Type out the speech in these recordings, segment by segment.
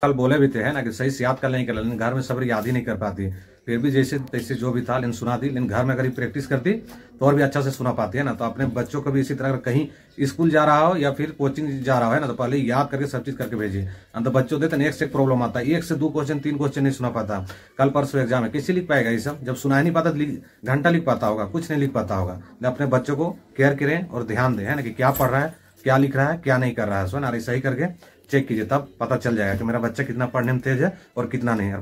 कल बोले भी थे है ना कि सही से याद कर लें, लेकिन घर में सब याद ही नहीं कर पाती। फिर भी जैसे तैसे जो भी था लेकिन सुना दी, लेकिन घर में अगर प्रैक्टिस करती तो और भी अच्छा से सुना पाती है ना। तो अपने बच्चों को भी इसी तरह कहीं स्कूल जा रहा हो या फिर कोचिंग जा रहा हो है ना, तो पहले याद करके सब चीज करके भेजिए। तो बच्चों देते एक से एक प्रॉब्लम आता है, 1 से 2 क्वेश्चन 3 क्वेश्चन नहीं सुना पाता। कल परसों एग्जाम है, कैसे लिख पाएगा ये सब? जब सुना ही नहीं पाता घंटा लिख पाता होगा, कुछ नहीं लिख पाता होगा। अपने बच्चों को केयर करें और ध्यान दें है ना कि क्या पढ़ रहा है, क्या लिख रहा है, क्या नहीं कर रहा है। सो ना ऐसा ही करके चेक कीजिए, तब पता चल जाएगा कि मेरा बच्चा कितना पढ़ने में तेज है और कितना नहीं है।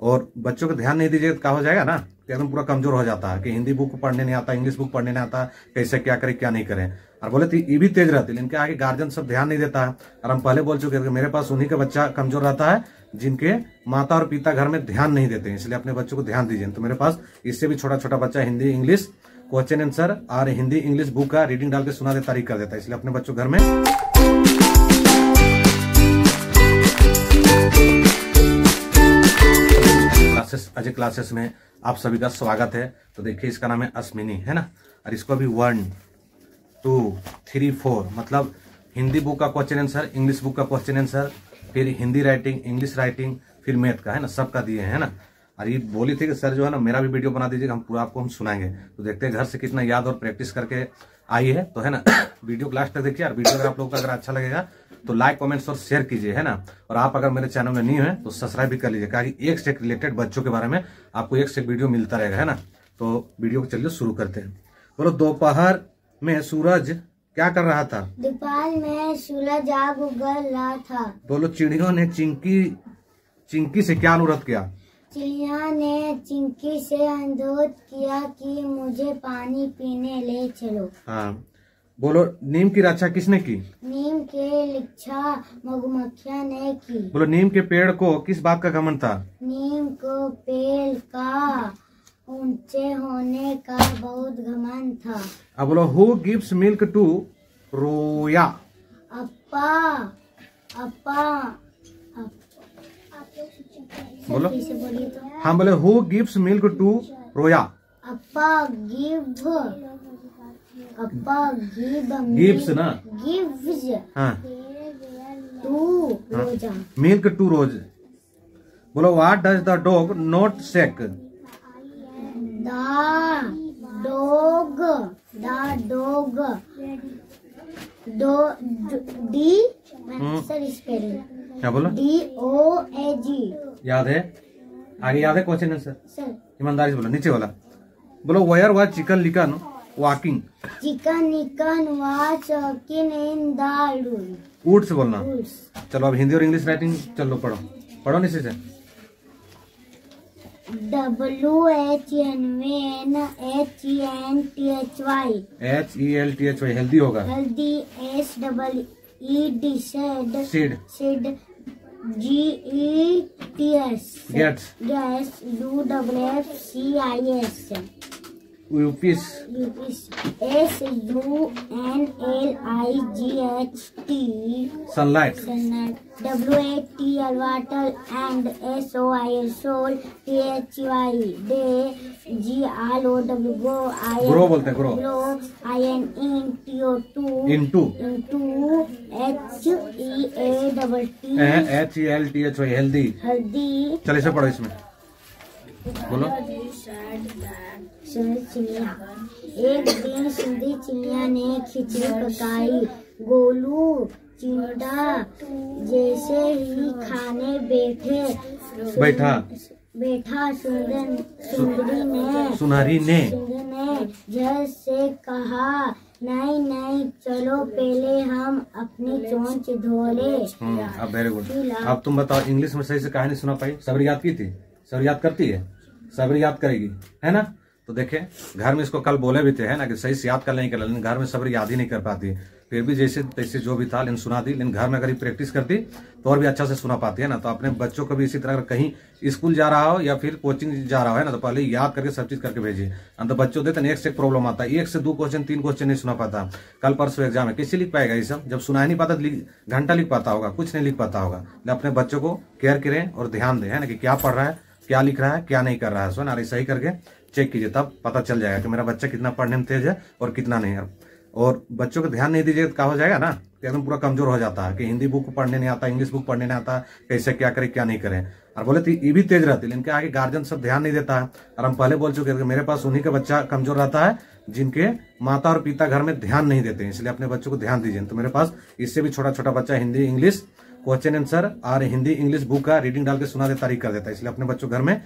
और बच्चों को ध्यान नहीं दीजिएगा तो क्या हो जाएगा ना, एकदम पूरा कमजोर हो जाता है कि हिंदी बुक पढ़ने नहीं आता, इंग्लिश बुक पढ़ने नहीं आता, कैसे क्या करें क्या नहीं करें। और बोले तो ये भी तेज रहती है, लेकिन क्या आगे गार्जियन सब ध्यान नहीं देता है। और हम पहले बोल चुके थे कि मेरे पास उन्हीं का बच्चा कमजोर रहता है जिनके माता और पिता घर में ध्यान नहीं देते हैं, इसलिए अपने बच्चों को ध्यान दीजिए। तो मेरे पास इससे भी छोटा छोटा बच्चा हिंदी इंग्लिश क्वेश्चन आंसर और हिंदी इंग्लिश बुक का रीडिंग डाल के सुना देता, तारीख कर देता है, इसलिए अपने बच्चों घर में अजय क्लासेस में आप सभी का स्वागत है। तो देखिए इसका नाम है अश्विनी है ना, और इसको भी 1 2 3 4 मतलब हिंदी बुक का क्वेश्चन आंसर, इंग्लिश बुक का क्वेश्चन आंसर, फिर हिंदी राइटिंग, इंग्लिश राइटिंग, फिर मैथ का है ना, सबका दिए है ना। और ये बोली थी कि सर जो है ना मेरा भी वीडियो बना दीजिएगा, हम पूरा आपको हम सुनाएंगे। तो देखते हैं घर से कितना याद और प्रैक्टिस करके आई है, तो है ना वीडियो को लास्ट तक देखिए। और वीडियो अगर आप लोगों का अगर अच्छा लगेगा तो लाइक कमेंट्स और शेयर कीजिए है ना। और आप अगर मेरे चैनल में न्यू है तो सब्सक्राइब भी कर लीजिए, क्योंकि एक से एक रिलेटेड बच्चों के बारे में आपको एक से एक वीडियो मिलता रहेगा है ना। तो वीडियो को चलिए शुरू करते हैं। बोलो, दोपहर में सूरज क्या कर रहा था? दोपहर में सूरज आग उगल रहा था। बोलो, चिड़ियों ने चिंकी से क्या अनुरोध किया? चिड़िया ने चिंकी से अनुरोध किया कि मुझे पानी पीने ले चलो। हाँ। बोलो, नीम की रक्षा किसने की? नीम के रक्षा मधुमक्खियाँ ने की। बोलो, नीम के पेड़ को किस बात का घमंड था? नीम को पेड़ का ऊंचे होने का बहुत घमंड था। अब बोलो, हु गिव्स मिल्क टू रोया? अपा बोलो, बोलिए तो। हाँ बोले, हु गिव्स मिल्क टू रोया? गिव्स ना, गिव्स हाँ टू रोजा। Milk two rows. बोलो, what does the dog not shake? क्या बोलो? DOAG। याद है? आगे याद है क्वेश्चन आंसर? सर ईमानदारी से बोलो, नीचे वाला बोलो। Where was Chicken Licken walking? Chicken Nicken was walking in the room. ऊट से बोलना। चलो अब हिंदी और इंग्लिश राइटिंग चलो पढ़ो नीचे से। HELTHY हेल्दी होगा। Healthy SEED seed GETS gets. UWFCIS यूपीस। SUNLIGHT sunlight. WATL water and SOIL soil THY they GROW grow बोलते हैं, grow. INTO2 into. HELTHY healthy. Healthy. चलिए इसे पढ़ो इसमें बोलो। चिड़िया। एक दिन सुंदरी चिड़िया ने खिचड़ी पकाई। गोलू चिंटा जैसे ही खाने बैठा सुनहरी ने झट से कहा, नहीं चलो पहले हम अपनी चोंच धो ले। अब वेरी गुड। अब तुम बताओ, इंग्लिश में सही से कहानी सुना पाई? सब याद की थी? सब याद करती है? सब याद करेगी है ना। तो देखे घर में इसको कल बोले भी थे है ना कि सही से याद कर लें, लेकिन घर में सब याद ही नहीं कर पाती। फिर भी जैसे तैसे जो भी था लेकिन सुना दी, लेकिन घर में अगर प्रैक्टिस करती तो और भी अच्छा से सुना पाती है ना। तो अपने बच्चों को भी इसी तरह कहीं स्कूल जा रहा हो या फिर कोचिंग जा रहा हो है ना, तो पहले याद करके सब चीज करके भेजिए। तो बच्चों देते एक से एक प्रॉब्लम आता है, 1 से 2 क्वेश्चन 3 क्वेश्चन नहीं सुना पाता। कल परसों एग्जाम है, कैसे लिख पाएगा ये सब? जब सुना ही नहीं पाता घंटा लिख पाता होगा, कुछ नहीं लिख पाता होगा। अपने बच्चों को केयर करें और ध्यान दें है ना कि क्या पढ़ रहा है, क्या लिख रहा है, क्या नहीं कर रहा है। सो ना ऐसा ही करके चेक कीजिए, तब पता चल जाएगा कि मेरा बच्चा कितना पढ़ने में तेज है और कितना नहीं है। और बच्चों को ध्यान नहीं दीजिएगा तो क्या हो जाएगा ना, एकदम पूरा कमजोर हो जाता है कि हिंदी बुक पढ़ने नहीं आता, इंग्लिश बुक पढ़ने नहीं आता, कैसे क्या करें क्या नहीं करें। और बोले तो ये भी तेज रहती है, इनके आगे गार्जियन सब ध्यान नहीं देता है। और हम पहले बोल चुके थे कि मेरे पास उन्हीं का बच्चा कमजोर रहता है जिनके माता और पिता घर में ध्यान नहीं देते हैं, इसलिए अपने बच्चों को ध्यान दीजिए। तो मेरे पास इससे भी छोटा छोटा बच्चा हिंदी इंग्लिश क्वेश्चन आंसर और हिंदी इंग्लिश बुक का रीडिंग डाल के सुना देता, कर देता है, इसलिए अपने बच्चों घर में